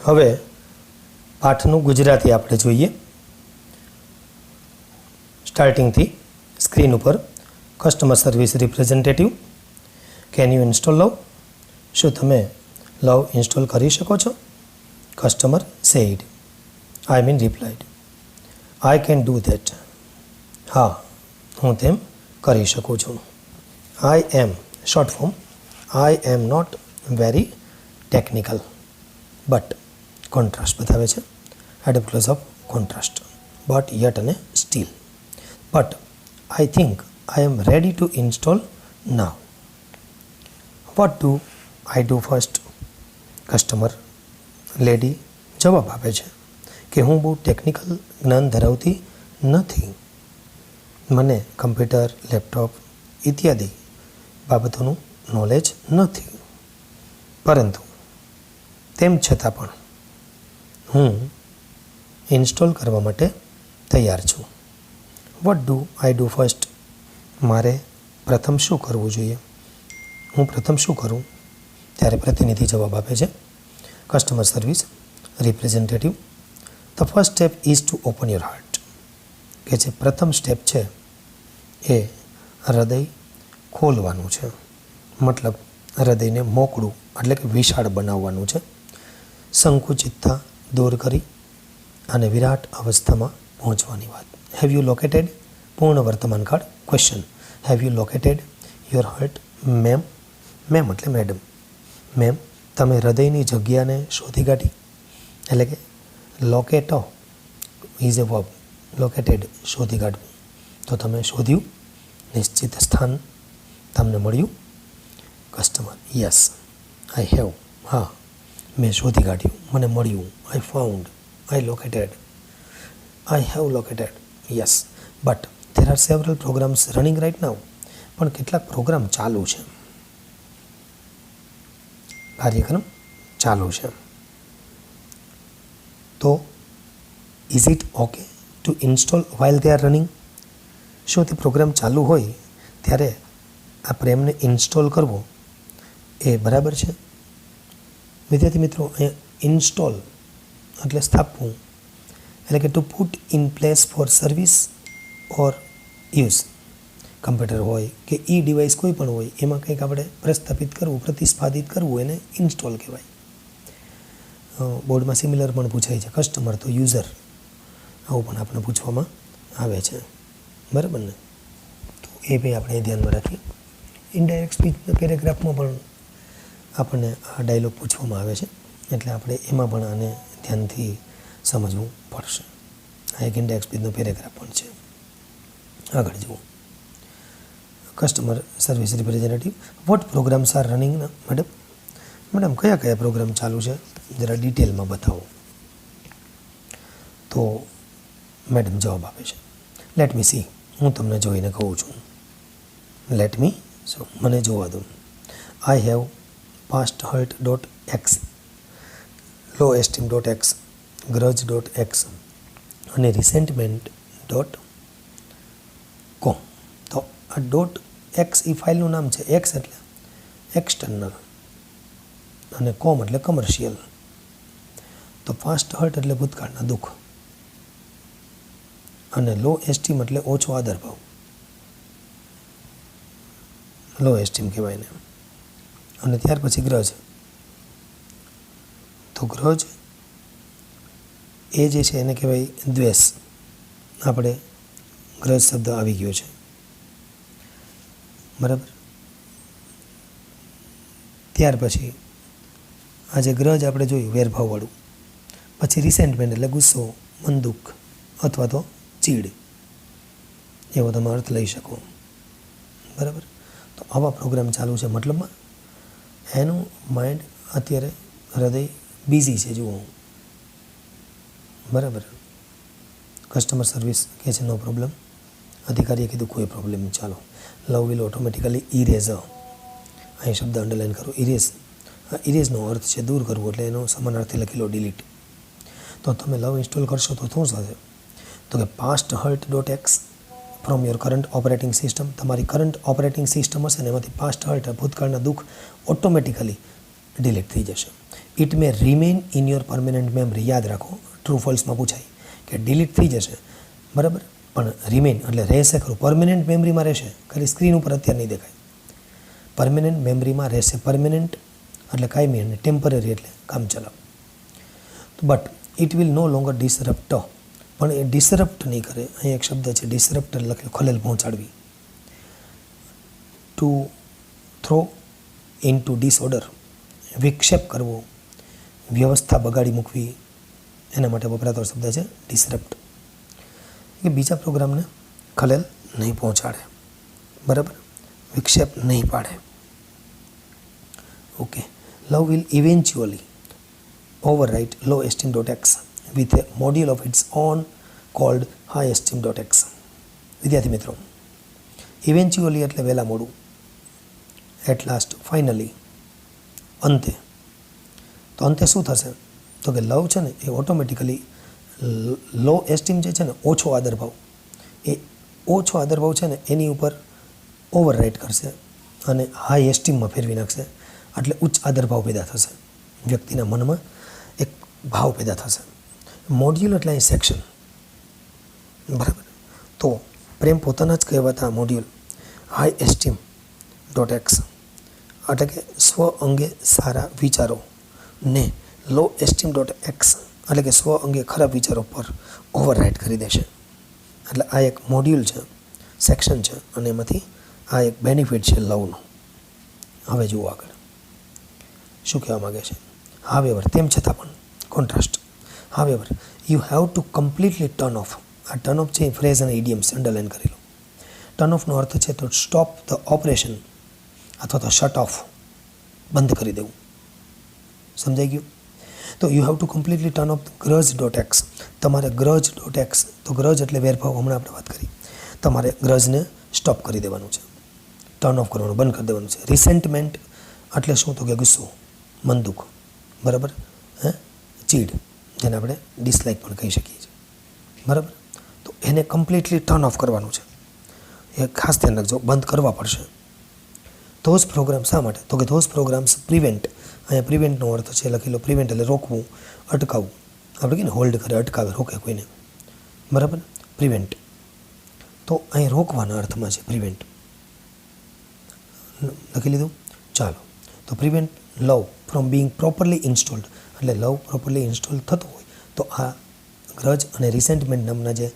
હવે પાઠનું ગુજરાતી આપણે જોઈએ. સ્ટાર્ટિંગથી સ્ક્રીન ઉપર customer service representative, can you install love? શું તમે લવ ઇન્સ્ટોલ કરી શકો છો? Customer said, I mean replied, I can do that. હા, હું તેમ કરી શકું છું. I am short form, I am not very technical but contrast બતાવે છે. Adapt close of contrast, but yet અને still. But I think I am ready to install now. What do I do first? Customer lady જવાબ આપે છે કે હું બહુ technical જ્ઞાન ધરાવતી નથી. મને કમ્પ્યુટર, લેપટોપ ઇત્યાદિ બાબતોનું નોલેજ નથી, પરંતુ તેમ છતાં પણ હું ઇન્સ્ટોલ કરવા માટે તૈયાર છું. Vote do I do first? મારે પ્રથમ શું કરવું જોઈએ? હું પ્રથમ શું કરું? ત્યારે પ્રતિનિધિ જવાબ આપે છે, customer service representative, the first step is to open your heart. કે જે પ્રથમ સ્ટેપ છે એ હૃદય ખોલવાનું છે. મતલબ હૃદયને મોકળું એટલે કે વિશાળ બનાવવાનું છે. સંકુચિતતા દૂર કરી અને વિરાટ અવસ્થામાં પહોંચવાની વાત. Have you located? પૂર્ણ વર્તમાન કાળ. Question, have you located your heart ma'am? Ma'am એટલે મેડમ. મેમ, તમે હૃદયની જગ્યાને શોધી કાઢી? એટલે કે locate is a verb. Located શોધી કાઢવું. તો તમે શોધ્યું? નિશ્ચિત સ્થાન તમને મળ્યું? Customer, yes I have. હા, મેં શોધી કાઢ્યું, મને મળ્યું. I found, I located, I have located. Yes, but there are several programs running right now. પણ કેટલાક પ્રોગ્રામ ચાલુ છે, કાર્યક્રમ ચાલુ છે. તો is it okay two install while they are running? શું તે પ્રોગ્રામ ચાલુ હોય ત્યારે આપણે એમને ઇન્સ્ટોલ કરવો એ બરાબર છે? વિદ્યાર્થી મિત્રો, અહીંયા ઇન્સ્ટોલ એટલે સ્થાપવું, એટલે કે two put in place four service or use. Computer હોય કે ઈ ડિવાઇસ કોઈ પણ હોય, એમાં કંઈક આપણે પ્રસ્થાપિત કરવું, પ્રતિસ્પાદિત કરવું, એને ઇન્સ્ટોલ કહેવાય. બોર્ડમાં સિમિલર પણ પૂછાય છે, કસ્ટમર તો યુઝર, આવું પણ આપણે પૂછવામાં આવે છે. બરાબર ને? તો એ બી આપણે ધ્યાનમાં રાખીએ. ઇનડાયરેક્ટ સ્પીચના પેરેગ્રાફમાં પણ આપણને આ ડાયલોગ પૂછવામાં આવે છે, એટલે આપણે એમાં પણ આને ધ્યાનથી સમજવું પડશે. આ એક ઇનડાયરેક્ટ સ્પીચનો પેરેગ્રાફ પણ છે. આગળ જુઓ, customer service representative, what programs are running ના? મેડમ, મેડમ કયા કયા પ્રોગ્રામ ચાલુ છે જરા ડિટેલમાં બતાવો. તો મેડમ જવાબ આપે છે, લેટ મી સી. હું તમને જોઈને કહું છું. લેટ મી, સો મને જોવા દો. I have past hurt dot x, low esteem dot x, grudge dot x અને રિસેન્ટમેન્ટ ડોટ કોમ. તો આ ડોટ એક્સ એ ફાઇલનું નામ છે. એક્સ એટલે એક્સટર્નલ અને કોમ એટલે કમર્શિયલ. તો પાસ્ટ હર્ટ એટલે ભૂતકાળના દુઃખ અને લો એસ્ટીમ એટલે ઓછો આદર ભાવ. લો એસ્ટીમ કહેવાય ને. અને ત્યાર પછી ગ્રજ. તો ગ્રજ એ જે છે એને કહેવાય દ્વેષ. આપણે ગ્રજ શબ્દ આવી ગયો છે, બરાબર. ત્યાર પછી આ જે ગ્રજ આપણે જોયું વેરભાવવાળું. પછી રિસેન્ટમેન્ટ એટલે ગુસ્સો, મનદુખ અથવા તો ચીડ, એવો તમે અર્થ લઈ શકો, બરાબર. તો આવા પ્રોગ્રામ ચાલુ છે, મતલબમાં એનું માઇન્ડ અત્યારે હૃદય બિઝી છે, જુઓ, બરાબર. કસ્ટમર સર્વિસ કહે છે નો પ્રોબ્લેમ. અધિકારીએ કીધું કોઈ પ્રોબ્લેમ. ચાલો, લવ વિલ ઓટોમેટિકલી ઇરેઝ. અહીં શબ્દ અંડરલાઇન કરો, ઇરેઝ. ઇરેઝનો અર્થ છે દૂર કરવું, એટલે એનો સમાનાર્થી લખી લો ડિલીટ. તો તમે લવ ઇન્સ્ટોલ કરશો તો શું થશે? તો કે past hurt dot x from your current operating system. તમારી કરંટ ઓપરેટિંગ સિસ્ટમ હશે ને એમાંથી પાસ્ટ હર્ટ ભૂતકાળના દુઃખ ઓટોમેટિકલી ડિલીટ થઈ જશે. It may remain in your permanent memory. યાદ રાખો, ટ્રુ ફોલ્સમાં પૂછાય કે ડિલીટ થઈ જશે, બરાબર, પણ રિમેન એટલે રહેશે ખરું, પરમેનન્ટ મેમરીમાં રહેશે, ખાલી સ્ક્રીન ઉપર અત્યારે નહીં દેખાય. પરમેનન્ટ મેમરીમાં રહેશે. પરમેનન્ટ એટલે કાયમી અને ટેમ્પરરી એટલે કામ ચલાવ. But it will no longer disrupt, પણ એ ડિસરપ્ટ નહીં કરે. અહીં એક શબ્દ છે ડિસરપ્ટ લખેલું, ખલેલ પહોંચાડવી. To throw in to disorder, વિક્ષેપ કરવો, વ્યવસ્થા બગાડી મૂકવી, એના માટે વપરાતો શબ્દ છે ડિસરપ્ટ. એ બીજા પ્રોગ્રામને ખલેલ નહીં પહોંચાડે, બરાબર, વિક્ષેપ નહીં પાડે. Okay. Love will eventually overwrite low-esteem.x with a module of its own called high-esteem.x. વિદ્યાર્થી મિત્રો, ઇવેન્ચ્યુઅલી એટલે વહેલા મોડું, એટ લાસ્ટ, ફાઇનલી, અંતે. તો અંતે શું થશે? તો કે લવ છે ને એ ઓટોમેટિકલી લો એસ્ટીમ જે છે ને, ઓછો આદરભાવ, એ ઓછો આદરભાવ છે ને એની ઉપર ઓવરરાઇટ કરશે અને હાઈ એસ્ટીમમાં ફેરવી નાખશે. એટલે ઉચ્ચ આદરભાવ પેદા થશે, વ્યક્તિના મનમાં એક ભાવ પેદા થશે. મોડ્યુલ એટલે અહીં સેક્શન, બરાબર. તો પ્રેમ પોતાના જ કહેવાતા મોડ્યુલ હાઈ એસ્ટીમ .x એટલે કે સ્વ અંગે સારા વિચારો ને લો એસ્ટીમ .x એટલે કે સ્વ અંગે ખરાબ વિચારો પર ઓવરરાઇડ કરી દેશે. એટલે આ એક મોડ્યુલ છે, સેક્શન છે, અને એમાંથી આ એક બેનિફિટ છે લવનો. હવે જુઓ આગળ શું કહેવા માગે છે. હાવેવર, તેમ છતાં પણ, contrast. However you have to completely turn off. આ ટર્ન ઓફ છે એ ફ્રેઝ અને ઇડિયમ્સ અંડરલાઇન કરી લો. ટર્ન ઓફનો અર્થ છે તો સ્ટોપ ધ ઓપરેશન અથવા તો શટ ઓફ, બંધ કરી દેવું. સમજાઈ ગયું? તો you have to completely turn off grudge.x. તમારે grudge.x, તો ગ્રજ એટલે વેરભાવ, હમણાં આપણે વાત કરી. તમારે ગ્રજને સ્ટોપ કરી દેવાનું છે, ટર્ન ઓફ કરવાનું, બંધ કરી દેવાનું છે. રિસેન્ટમેન્ટ એટલે શું? તો કે ગુસ્સો, મનદુખ, બરાબર, ચીડ, જેને આપણે ડિસલાઇક પણ કહી શકીએ છીએ, બરાબર. તો એને કમ્પ્લીટલી ટર્ન ઓફ કરવાનું છે. એ ખાસ ધ્યાન રાખજો, બંધ કરવા પડશે. ધોઝ પ્રોગ્રામ, શા માટે? તો કે ધોઝ પ્રોગ્રામ્સ પ્રિવેન્ટ, અહીંયા પ્રિવેન્ટનો અર્થ છે લખી લો. પ્રિવેન્ટ એટલે રોકવું, અટકાવવું. આપણે કહીએ ને હોલ્ડ કરે, અટકાવે, રોકે કોઈને, બરાબર, પ્રિવેન્ટ. તો અહીં રોકવાના અર્થમાં છે પ્રિવેન્ટ. લખી લીધું? ચાલો. તો prevent love from Bing properly installed, એટલે લવ પ્રોપરલી ઇન્સ્ટોલ થતો હોય તો આ ગ્રજ અને રિસેન્ટમેન્ટ નામના જે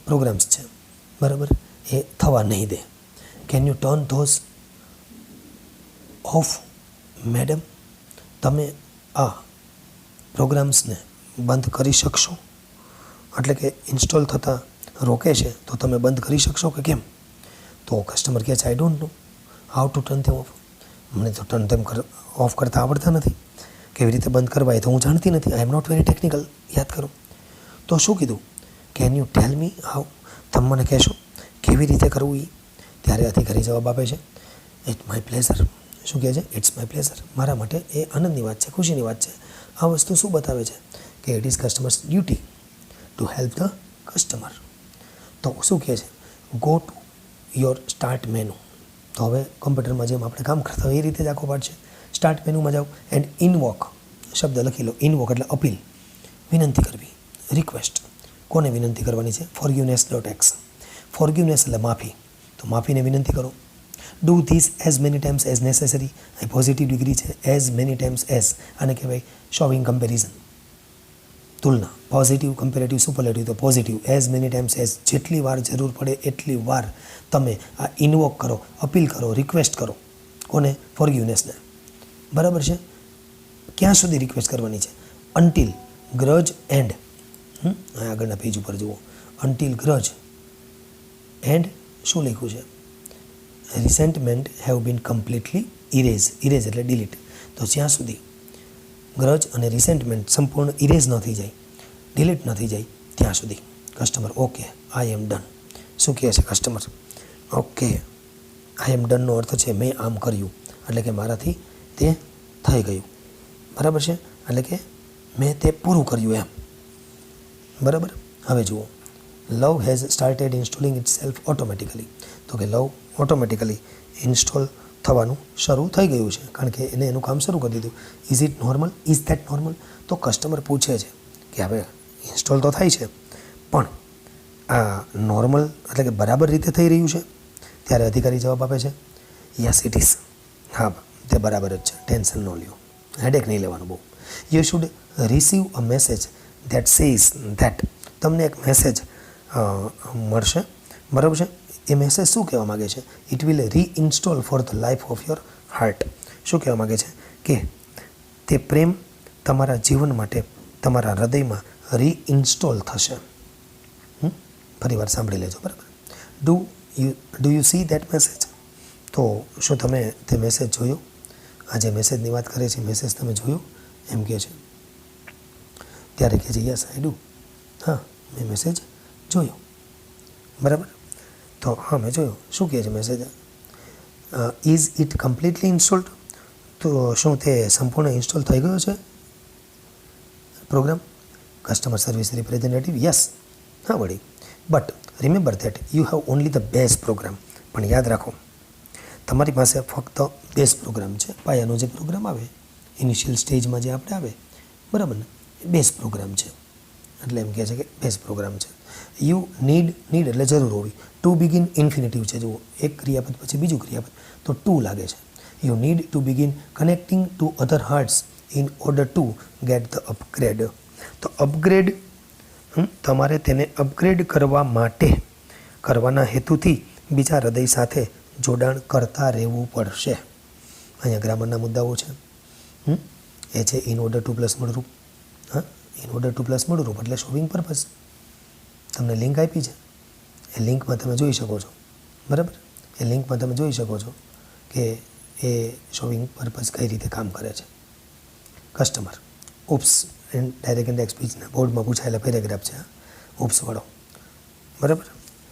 પ્રોગ્રામ્સ છે, બરાબર, એ થવા નહીં દે. Can you turn those off madam? તમે આ પ્રોગ્રામ્સને બંધ કરી શકશો? એટલે કે ઇન્સ્ટોલ થતાં રોકે છે તો તમે બંધ કરી શકશો કે કેમ? તો કસ્ટમર કહે છે I don't know how to turn them of. મને તો ટર્ન ધેમ ઓફ કરતા આવડતા નથી, કેવી રીતે બંધ કરવા એ તો હું જાણતી નથી. આઈ એમ નોટ વેરી ટેકનિકલ. યાદ કરો. તો શું કીધું? Can you tell me how? તમે મને કહેશો કેવી રીતે કરવું એ? ત્યારે અધિકારી જવાબ આપે છે ઇટ્સ માય પ્લેઝર. શું કહે છે? It's my pleasure. મારા માટે એ આનંદની વાત છે, ખુશીની વાત છે. આ વસ્તુ શું બતાવે છે? કે it is customers duty to help the customer. તો શું કહે છે? Go to your start menu. તો હવે કમ્પ્યુટરમાં જેમ આપણે કામ કરતા હોય એ રીતે જ આખો પાઠ છે. સ્ટાર્ટ મેનુમાં જાઓ એન્ડ ઇનવોક શબ્દ લખી લો. ઇનવોક એટલે અપીલ, વિનંતી કરવી, રિક્વેસ્ટ. કોને વિનંતી કરવાની છે? forgiveness.x. ફોરગિવનેસ એટલે માફી. તો માફીને વિનંતી કરો. Do this as many times as necessary. અહીં પોઝિટિવ ડિગ્રી છે. એઝ મેની ટાઈમ્સ એઝ, આને કહેવાય શોવિંગ કમ્પેરિઝન, તુલના. Positive, comparative, superlative. તો positive as many times as, જેટલી વાર જરૂર પડે એટલી વાર તમે આ ઇન્વોક કરો, અપીલ કરો, રિક્વેસ્ટ કરો. કોને? ફોરગિવનેસને. બરાબર છે? ક્યાં સુધી રિક્વેસ્ટ કરવાની છે? અન્ટિલ ગ્રજ એન્ડ, આગળના પેજ ઉપર જુઓ, અન્ટિલ ગ્રજ એન્ડ શું લખ્યું છે? Resentment have been completely erase. Erase એટલે ડિલીટ. તો જ્યાં સુધી ગ્રજ અને રિસેન્ટમેન્ટ સંપૂર્ણ ઇરેઝ ન થઈ જાય, ડિલીટ ન થઈ જાય ત્યાં સુધી customer okay I am done. શું કહે છે કસ્ટમર? ઓકે આઈ એમ ડનનો અર્થ છે મેં આમ કર્યું, એટલે કે મારાથી તે થઈ ગયું. બરાબર છે? એટલે કે મેં તે પૂરું કર્યું એમ. બરાબર. હવે જુઓ, love has started installing itself automatically. તો કે લવ ઓટોમેટિકલી ઇન્સ્ટોલ થવાનું શરૂ થઈ ગયું છે, કારણ કે એને એનું કામ શરૂ કરી દીધું. Is it normal? Is that normal? તો કસ્ટમર પૂછે છે કે હવે ઇન્સ્ટોલ તો થાય છે, પણ આ નોર્મલ એટલે કે બરાબર રીતે થઈ રહ્યું છે? ત્યારે અધિકારી જવાબ આપે છે, યસ ઇટ ઇઝ. હા, તે બરાબર જ છે, ટેન્શન ન લ્યો, હેડેક નહીં લેવાનું બહુ. You should receive a message that says that. તમને એક મેસેજ મળશે, બરાબર છે? એ મેસેજ શું કહેવા માગે છે? It will reinstall for the life of your heart. શું કહેવા માગે છે? કે તે પ્રેમ તમારા જીવન માટે તમારા હૃદયમાં રીઇન્સ્ટોલ થશે. ફરી વાર સાંભળી લેજો, બરાબર? Do you C that message? તો શું તમે તે મેસેજ જોયો? આ જે મેસેજની વાત કરે છે, મેસેજ તમે જોયો? એમ કહે છે. ત્યારે કહે છે, યસ આઈ ડુ. હા, મેં મેસેજ જોયો, બરાબર? તો હા, મેં જોયો. શું કહે છે message? Is it completely installed? તો શું તે સંપૂર્ણ ઇન્સ્ટોલ થઈ ગયો છે program? Customer service representative, yes. હા વળી, but remember that you have only the base program. પણ યાદ રાખો, તમારી પાસે ફક્ત બેઝ પ્રોગ્રામ છે, પાયાનો જે પ્રોગ્રામ આવે, ઇનિશિયલ સ્ટેજમાં જે આપણે આવે, બરાબર ને, એ બેઝ પ્રોગ્રામ છે. એટલે એમ કહે છે કે બેઝ પ્રોગ્રામ છે. યુ નીડ એટલે જરૂર હોવી. ટુ બિગિન ઇન્ફિનિટિવ છે, જુઓ, એક ક્રિયાપદ પછી બીજું ક્રિયાપદ, તો ટુ લાગે છે. You need to begin connecting to other hearts in order to get the upgrade. તો અપગ્રેડ, તમારે તેને અપગ્રેડ કરવા માટે, કરવાના હેતુથી બીજા હૃદય સાથે જોડાણ કરતા રહેવું પડશે. અહીંયા ગ્રામરના મુદ્દાઓ છે. એ છે ઇન ઓર્ડર ટુ પ્લસ મૂળરૂપ. હા, ઇન ઓર્ડર ટુ પ્લસ મૂળરૂપ એટલે શોવિંગ પર્પઝ. તમને લિંક આપી છે, એ લિંકમાં તમે જોઈ શકો છો, બરાબર? એ લિંકમાં તમે જોઈ શકો છો કે એ શોવિંગ પર્પઝ કઈ રીતે કામ કરે છે. કસ્ટમર ઉપ્સ એન્ડ ડાયરેક્ટ ઇન્ડેક્સ સ્પીચના બોર્ડમાં પૂછાયેલા પેરેગ્રાફ છે, ઉપ્સવાળો, બરાબર?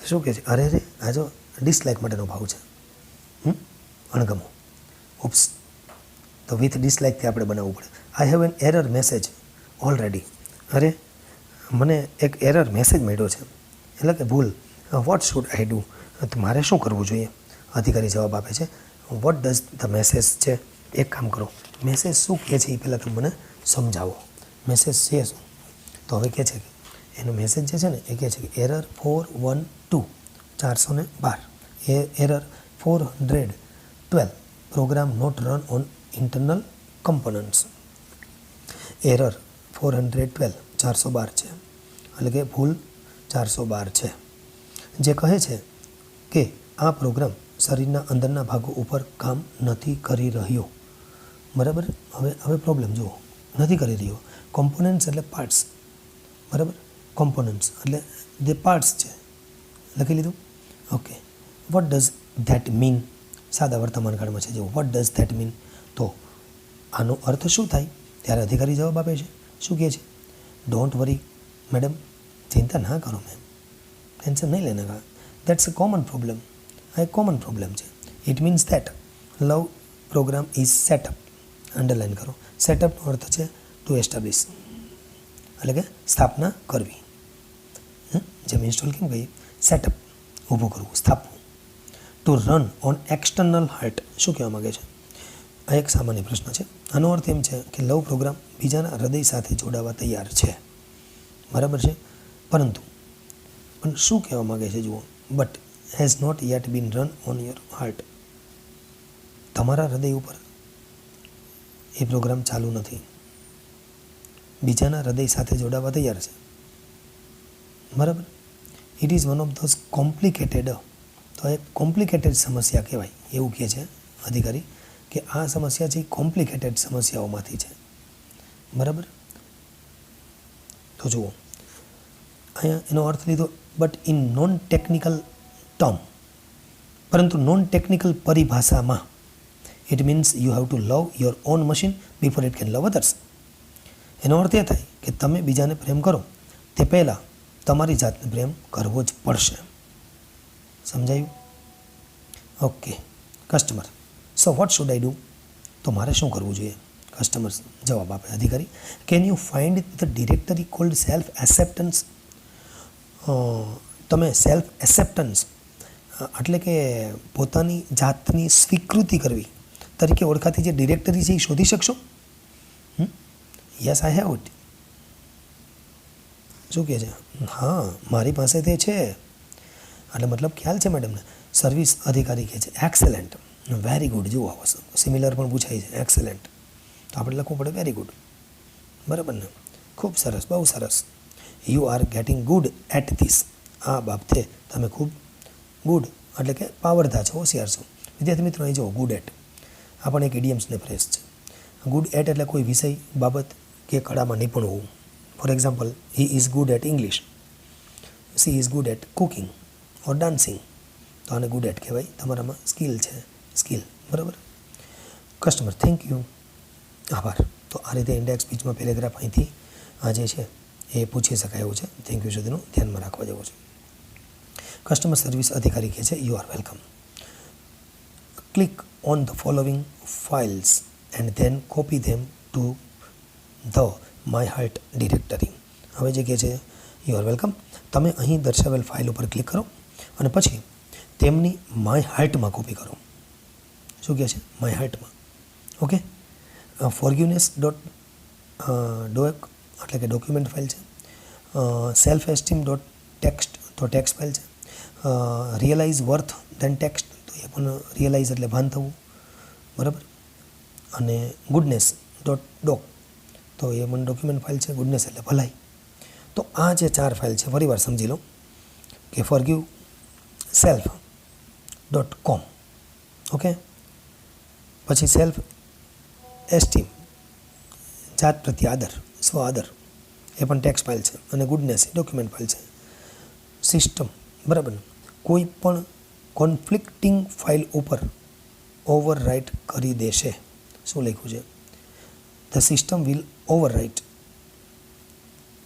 શું કહે છે? અરે રે, આ જો ડિસલાઇક માટેનો ભાવ છે, અણગમો, ઉપ્સ. તો વિથ ડિસલાઇકથી આપણે બનાવવું પડે. I have an error message already. અરે, મને એક એરર મેસેજ મળ્યો છે, એટલે કે ભૂલ. What should I do? તો મારે શું કરવું જોઈએ? અધિકારી જવાબ આપે છે, વોટ ડઝ ધ મેસેજ છે? એક કામ કરો, મેસેજ શું કહે છે એ પહેલાં તમે મને સમજાવો. મેસેજ છે શું? તો હવે કહે છે કે એનો મેસેજ જે છે ને, એ કહે છે કે error 412 412, error 412, program not run on internal components. Error 412 412 છે, એટલે કે ભૂલ 412 છે, જે કહે છે કે આ પ્રોગ્રામ શરીરના અંદરના ભાગો ઉપર કામ નથી કરી રહ્યો, બરાબર? હવે પ્રોબ્લેમ જુઓ, નથી કરી રહ્યો. કોમ્પોનન્ટ્સ એટલે પાર્ટ્સ, બરાબર? કોમ્પોનન્ટ્સ એટલે જે પાર્ટ્સ છે, લખી લીધું? Okay. What does that mean? સાદા વર્તમાન કાળમાં છે, જુઓ, વોટ ડઝ ધેટ મીન? તો આનો અર્થ શું થાય? ત્યારે અધિકારી જવાબ આપે છે. શું કહે છે? ડોન્ટ વરી મેડમ, ચિંતા ના કરો મેમ, ટેન્શન નહીં લેને કા, દેટ્સ અ કોમન પ્રોબ્લેમ. આ એક કોમન પ્રોબ્લેમ છે. It means that love program is setup. અંડરલાઇન કરો. સેટઅપનો અર્થ છે ટુ એસ્ટાબ્લિશ, એટલે કે સ્થાપના કરવી. જેમ ઇન્સ્ટોલ કેમ કહીએ? સેટઅપ, ઊભું કરવું, સ્થાપવું. To run on external heart. શું કહેવા માગે છે? આ એક સામાન્ય પ્રશ્ન છે. આનો અર્થ એમ છે કે લવ પ્રોગ્રામ બીજાના હૃદય સાથે જોડાવા તૈયાર છે, બરાબર છે? પરંતુ પણ શું કહેવા માગે છે? જુઓ, but has not yet been run on your heart. તમારા હૃદય ઉપર એ પ્રોગ્રામ ચાલુ નથી, બીજાના હૃદય સાથે જોડાવા તૈયાર છે, બરાબર? It is one of those complicated. તો એક કોમ્પ્લિકેટેડ સમસ્યા કહેવાય, એવું કહે છે અધિકારી, કે આ સમસ્યા છે એ કોમ્પ્લિકેટેડ સમસ્યાઓમાંથી છે, બરાબર? તો જુઓ, અહીંયા એનો અર્થ લીધો, but in non technical term, પરંતુ નોન ટેકનિકલ પરિભાષામાં it means you have to love your own machine before it can love others. એનો અર્થ એ થાય કે તમે બીજાને પ્રેમ કરો તે પહેલાં તમારી જાતને પ્રેમ કરવો જ પડશે. સમજાયું? Okay. Customer, so what should I do? તો મારે શું કરવું જોઈએ? કસ્ટમર જવાબ આપે અધિકારી, can you find the directory cold self acceptance? તમે સેલ્ફ એક્સેપ્ટન્સ એટલે કે પોતાની જાતની સ્વીકૃતિ કરવી તરીકે ઓળખાતી જે ડિરેક્ટરી છે એ શોધી શકશો? Yes I have it. શું કહે છે? હા, મારી પાસે તે છે. એટલે મતલબ ખ્યાલ છે મેડમને. સર્વિસ અધિકારી કહે છે એક્સેલન્ટ, વેરી ગુડ. જુઓ આ વસ્તુ સિમિલર પણ પૂછાય છે, એક્સેલન્ટ. તો આપણે લખવું પડે વેરી ગુડ. બરાબર ને? ખૂબ સરસ, બહુ સરસ. You are getting good at this. આ બાબતે તમે ખૂબ ગુડ એટલે કે પાવરધા છો, હોશિયાર છો. વિદ્યાર્થી મિત્રો અહીં જુઓ, ગુડ એટ આ પણ એક ઇડિયમ્સને ફ્રેઝ છે. ગુડ એટ એટલે કોઈ વિષય, બાબત કે કળામાં નિપુણ હોવું. For example, he is good at English, she is good at cooking or dancing. તો આને ગુડ એટ કહેવાય. તમારામાં સ્કિલ છે, સ્કિલ. બરાબર. કસ્ટમર થેન્ક યુ, આભાર. તો આ રીતે ઇન્ડેક્સ સ્પીચમાં પેરેગ્રાફ અહીંથી આ જે છે એ પૂછી શકાય એવું છે. થેન્ક યુ સુધીનું ધ્યાનમાં રાખવા જેવું છે. કસ્ટમર સર્વિસ અધિકારી કહે છે you are welcome. Click on the following files and then copy them to the my heart directory. હવે જે કહે છે યુ આર વેલકમ, તમે અહીં દર્શાવેલ ફાઇલ ઉપર ક્લિક કરો અને પછી તેમની માય હાર્ટમાં કોપી કરો. શું કહે છે? માય હાર્ટમાં. ઓકે. ફોરગ્યુનેસ ડોક એટલે કે ડોક્યુમેન્ટ ફાઇલ છે. સેલ્ફ એસ્ટીમ ટેક્સ્ટ તો ટેક્સ્ટ ફાઇલ છે. રિયલાઇઝ વર્થ ધેન ટેક્સ્ટ તો એ પણ રિયલાઇઝ એટલે ભાન થવું. બરાબર. અને ગુડનેસ ડોક તો એ પણ ડોક્યુમેન્ટ ફાઇલ છે. ગુડનેસ એટલે ભલાઈ. તો આ જે 4 ફાઇલ છે ફરીવાર સમજી લો કે ફોરગ્યુ સેલ્ફ .com. ઓકે. પછી સેલ્ફ એસ્ટીમ, જાત પ્રત્યે આદર, સ્વ આદર, એ પણ ટેક્સ્ટ ફાઇલ છે. અને ગુડનેસ એ ડોક્યુમેન્ટ ફાઇલ છે. સિસ્ટમ, બરાબર. કોઈ પણ કોન્ફ્લિક્ટિંગ ફાઇલ ઉપર ઓવરરાઇટ કરી દેશે. શું લખ્યું છે? The system will overwrite.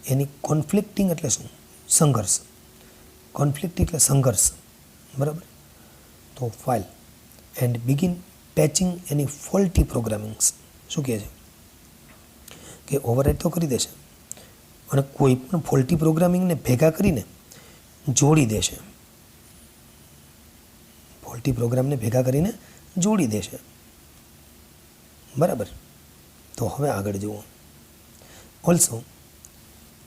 Any conflicting એટલે શું? સંઘર્ષ. કોન્ફ્લિક્ટ એટલે સંઘર્ષ. બરાબર. તો file and begin patching any faulty programmings. શું કહે છે? કે ઓવરરાઇટ તો કરી દેશે અને કોઈ પણ ફોલ્ટી પ્રોગ્રામિંગને ભેગા કરીને જોડી દેશે. ફોલ્ટી પ્રોગ્રામને ભેગા કરીને જોડી દેશે. બરાબર. તો હવે આગળ જુઓ. Also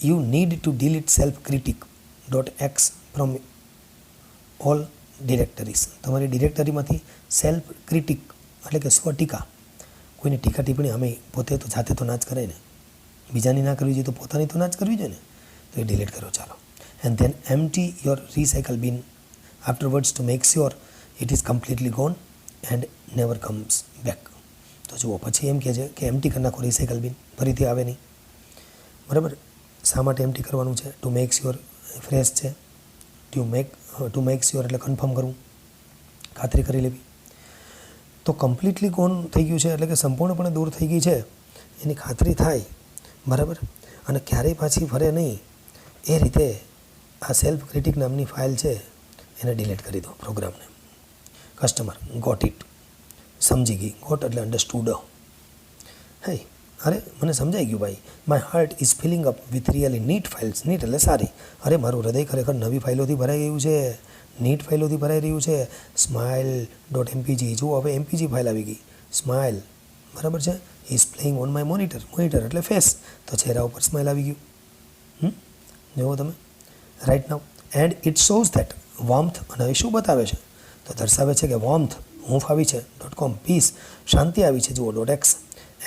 you need to delete self critic .x from all directories. તમારી ડિરેક્ટરીમાંથી સેલ્ફ ક્રિટિક એટલે કે સ્વટીકા, કોઈની ટીકા ટિપ્પણી અમે પોતે તો જાતે તો ના જ કરે ને, બીજાની ના કરવી જોઈએ તો પોતાની તો ના જ કરવી જોઈએ ને, તો એ ડિલીટ કરો. ચાલો. And then empty your recycle bin afterwards to make sure it is completely gone and never comes back. તો જુઓ પછી એમ કહે છે કે એમ્પ્ટી કરી નાખો રિસાયકલ બિન, ફરીથી આવે નહીં. બરાબર. શા માટે એમ્પ્ટી કરવાનું છે? ટુ મેક શ્યોર ફ્રેશ છે. ટુ મેક શ્યોર એટલે કન્ફર્મ કરવું, ખાતરી કરી લેવી. તો કમ્પ્લીટલી ગોન થઈ ગયું છે એટલે કે સંપૂર્ણપણે દૂર થઈ ગઈ છે એની ખાતરી થાય. બરાબર. અને ક્યારેય પાછી ફરે નહીં એ રીતે આ સેલ્ફ ક્રિટિક નામની ફાઇલ છે એને ડિલીટ કરી દો પ્રોગ્રામને. Customer got it. સમજી ગઈ. ગોટ એટલે અન્ડરસ્ટુડ. હે, અરે મને સમજાઈ ગયું ભાઈ. My heart is filling up with really neat files. Neat એટલે સારી. અરે મારું હૃદય ખરેખર નવી ફાઇલોથી ભરાઈ ગયું છે, નીટ ફાઇલોથી ભરાઈ રહ્યું છે. smile.mpg. જુઓ હવે MPG ફાઇલ આવી ગઈ. સ્માઇલ. બરાબર છે. Is playing on my monitor. Monitor એટલે ફેસ, તો ચહેરા ઉપર સ્માઇલ આવી ગયું. જુઓ તમે. Right now and it shows that warmth. અને હવે શું બતાવે છે? તો દર્શાવે છે કે વોર્મથ હૂંફ આવી છે .com, પીસ શાંતિ આવી છે જુઓ .x,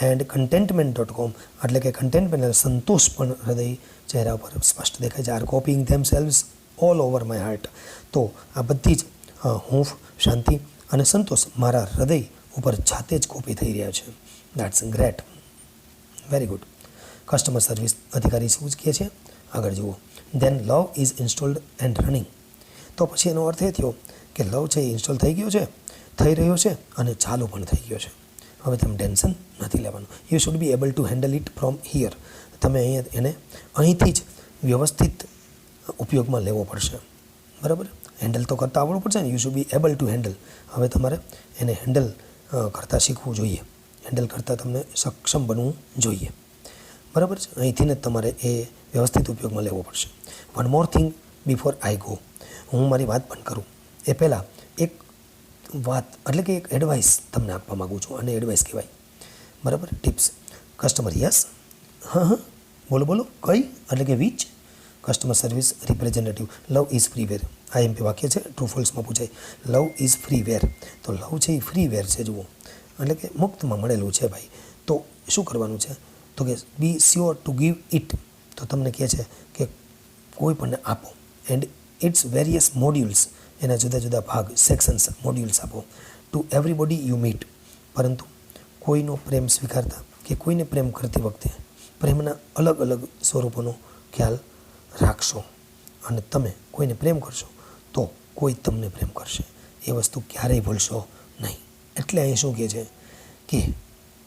એન્ડ contentment.com એટલે કે કન્ટેન્ટમેન્ટ એટલે સંતોષ પણ હૃદય ચહેરા ઉપર સ્પષ્ટ દેખાય છે. Are copying themselves all over my heart. તો આ બધી જ હૂંફ, શાંતિ અને સંતોષ મારા હૃદય ઉપર જાતે જ કોપી થઈ રહ્યા છે. That's great, very good. Customer service અધિકારી શું જ કહે છે? આગળ જુઓ. Then love is installed and running. તો પછી એનો અર્થ એ થયો કે લવ છે એ ઇન્સ્ટોલ થઈ ગયો છે, થઈ રહ્યો છે અને ચાલુ પણ થઈ ગયો છે. હવે તમે ટેન્શન નથી લેવાનું. You should be able to handle it from here. તમે એને અહીંથી જ વ્યવસ્થિત ઉપયોગમાં લેવો પડશે. બરાબર. હેન્ડલ તો કરતાં આવડવું પડશે ને. You should be able to handle. હવે તમારે એને હેન્ડલ કરતાં શીખવું જોઈએ. હેન્ડલ કરતાં તમને સક્ષમ બનવું જોઈએ. બરાબર છે. અહીંથી જ તમારે એ વ્યવસ્થિત ઉપયોગમાં લેવો પડશે. One more thing before I go. હું મારી વાત બંધ કરું એ પહેલાં વાત એટલે કે એક એડવાઇસ તમને આપવા માગું છું, અને એડવાઇસ કહેવાય, બરાબર. ટિપ્સ. કસ્ટમર યસ, હા હા, બોલો બોલો, કઈ એટલે કે which. Customer service representative love is free where. IMP વાક્ય છે, ટ્રુ ફોલ્સમાં પૂછાય. લવ ઇઝ ફ્રી વેર, તો લવ છે એ ફ્રી વેર છે, જુઓ, એટલે કે મુક્તમાં મળેલું છે ભાઈ. તો શું કરવાનું છે, તો કે બી શ્યોર ટુ ગીવ ઇટ, તો તમને કહે છે કે કોઈ પણને આપો. એન્ડ ઇટ્સ વેરિયસ મોડ્યુલ્સ, એના જુદા જુદા ભાગ, સેક્શન્સ, મોડ્યુલ્સ આપો. ટુ એવરીબોડી યુ મીટ, પરંતુ કોઈનો પ્રેમ સ્વીકારતા કે કોઈને પ્રેમ કરતી વખતે પ્રેમના અલગ અલગ સ્વરૂપોનો ખ્યાલ રાખશો. અને તમે કોઈને પ્રેમ કરશો તો કોઈ તમને પ્રેમ કરશે, એ વસ્તુ ક્યારેય ભૂલશો નહીં. એટલે અહીં શું કહે છે કે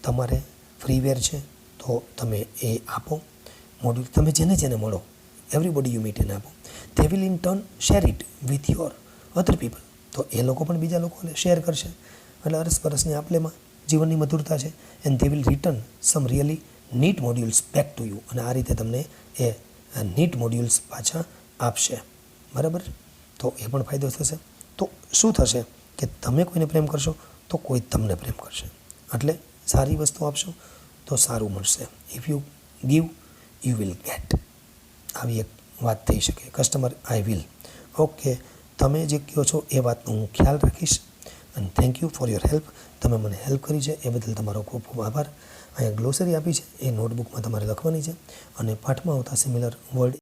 તમારે ફ્રીવેર છે તો તમે એ આપો. મોડ્યુલ તમે જેને જેને મળો, એવરીબોડી યુ મીટ એને આપો. They will in turn share it with your other people, તો એ લોકો પણ બીજા લોકોને શેર કરશે. એટલે અરસપરસની આપલેમાં જીવનની મધુરતા છે. And they will return some really neat modules back to you, અને આ રીતે તમને એ નીટ મોડ્યુલ્સ પાછા આપશે, બરાબર. તો એ પણ ફાયદો થશે. તો શું થશે કે તમે કોઈને પ્રેમ કરશો તો કોઈ તમને પ્રેમ કરશે. એટલે સારી વસ્તુ આપશો તો સારું મળશે. If you give you will get, આવી એક વાત થઈ શકે. કસ્ટમર આઈ વિલ, ઓકે, તમે જે કહો છો એ વાતનો હું ખ્યાલ રાખીશ. અને thank you for your help, તમે મને હેલ્પ કરી છે એ બદલ તમારો ખૂબ ખૂબ આભાર. અહીંયા ગ્લોસરી આપી છે, એ નોટબુકમાં તમારે લખવાની છે. અને પાઠમાં આવતા સિમિલર વર્ડ